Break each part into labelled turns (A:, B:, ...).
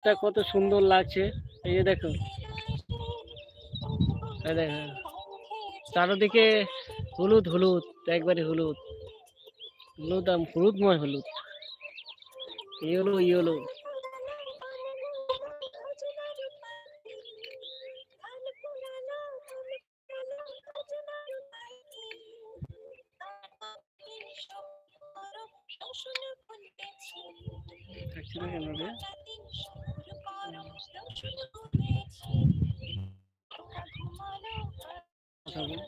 A: তা কত সুন্দর লাগছে। এই যে দেখো, এই দেখো চারদিকে হলুদ হলুদ, একবারে হলুদ হলুদ, হলুদময় হলুদ, ইয়েলো ইয়েলো। থাকছে না কেন রে? কথা বল।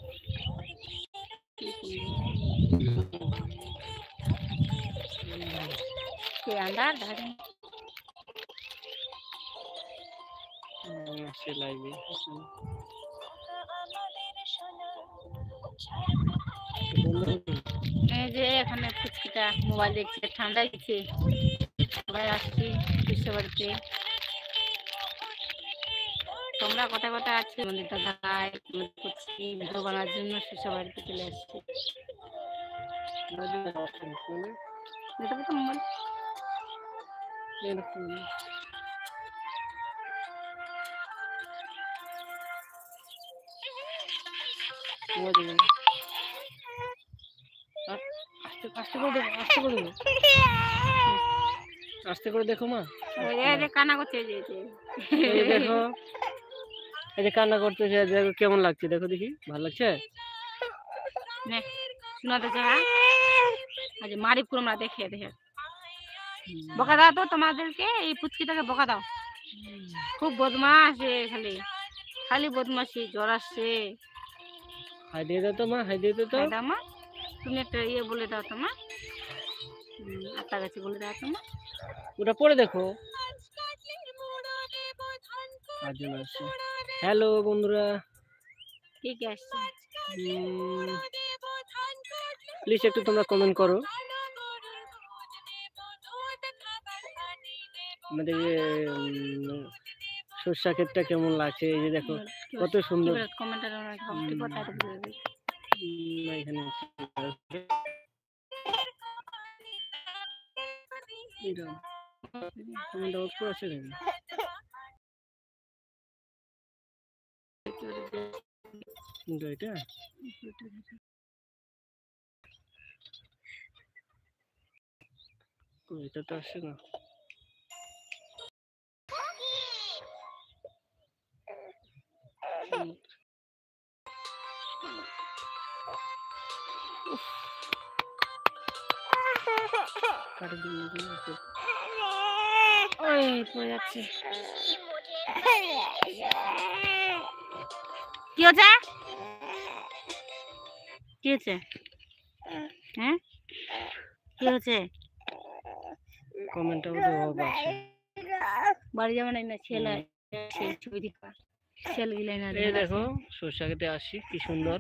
B: के अंदर धागे
A: সে লাইভে
B: এই যে এখানে ফুচকিটা মোবাইল দেখছে, ঠান্ডা দিচ্ছে, সবাই আসছি বিশ্ববাড়িতে। তোমরা কোথায় কোথায় আছো? আমাদের দাদাই করছি ভিডিও বানার জন্য বিশ্ববাড়িতে চলে আসছি। দেখো তো মোবাইল
A: আস্তে করে দেখো, আস্তে করে দেখো, আস্তে করে দেখো মা।
B: কান্না করছে,
A: এই যে দেখো, এই যে কান্না করতেছে, দেখো কেমন লাগছে, দেখো দেখি ভালো লাগছে।
B: শোনাতে চাই আজ মারি পুরো আমরা দেখে দেখে বকা দাও তো তোমাদেরকে, এই পুচকিটাকে বকা দাও, খুব বদমাস খালি খালি বদমাসি, জ্বর আসছে।
A: হাই দিয়ে দাও তো মা, হাই দিয়ে দাও তো
B: মা, তুমি একটা ইয়ে বলে দাও তো মা, আত্মা গাছে বলে দাও তো মা,
A: ওটা পরে দেখো। হ্যালো বন্ধুরা,
B: কে কে আসছে
A: প্লিজ একটু তোমরা কমেন্ট করো আমাদের সরষা ক্ষেতটা কেমন লাগছে। এই যে দেখো কত সুন্দর। এখানে আছে এটা এটা তো আসছে না।
B: পড়ে যাচ্ছে। কি হচ্ছে, কি হচ্ছে, হ্যাঁ কি হচ্ছে?
A: কমেন্টটা
B: বাড়ি যাবে না ছেলে ছবি দেখা ছেলে গিলে না।
A: এই দেখো সরষা খেতে আসি, কি সুন্দর।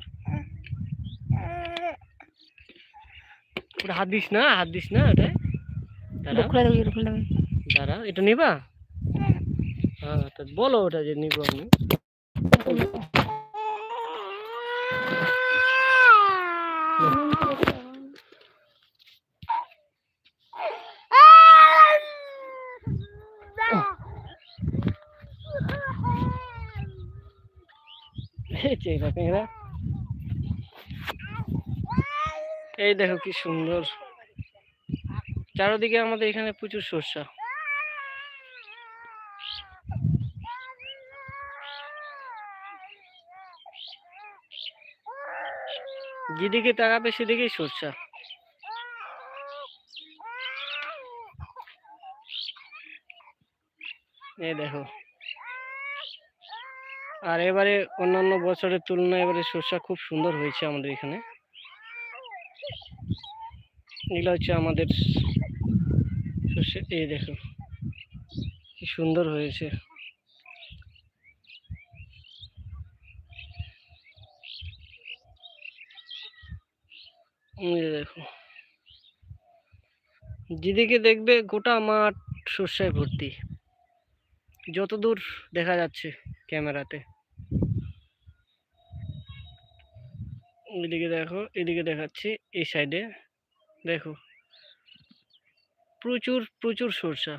A: ওটা হাত দিস না, হাত দিস না। ওটা দাঁড়া, এটা নিবা? হ্যাঁ তো বলো ওটা যে নিবো আমি। এই দেখো কি সুন্দর, চারদিকে আমাদের এখানে প্রচুর সরষা। যেদিকে তাকাবে সেদিকেই সরষা। এই দেখো, আর এবারে অন্যান্য বছরের তুলনায় এবারে সরষা খুব সুন্দর হয়েছে আমাদের এখানে। এগুলো হচ্ছে আমাদের সরষে। এই দেখো কি সুন্দর হয়েছে। দেখো যেদিকে দেখবে গোটা মাঠ সরষায় ভর্তি, যতদূর দেখা যাচ্ছে ক্যামেরাতে। এদিকে দেখো, এদিকে দেখাচ্ছি, এই সাইডে দেখো প্রচুর প্রচুর সরষা।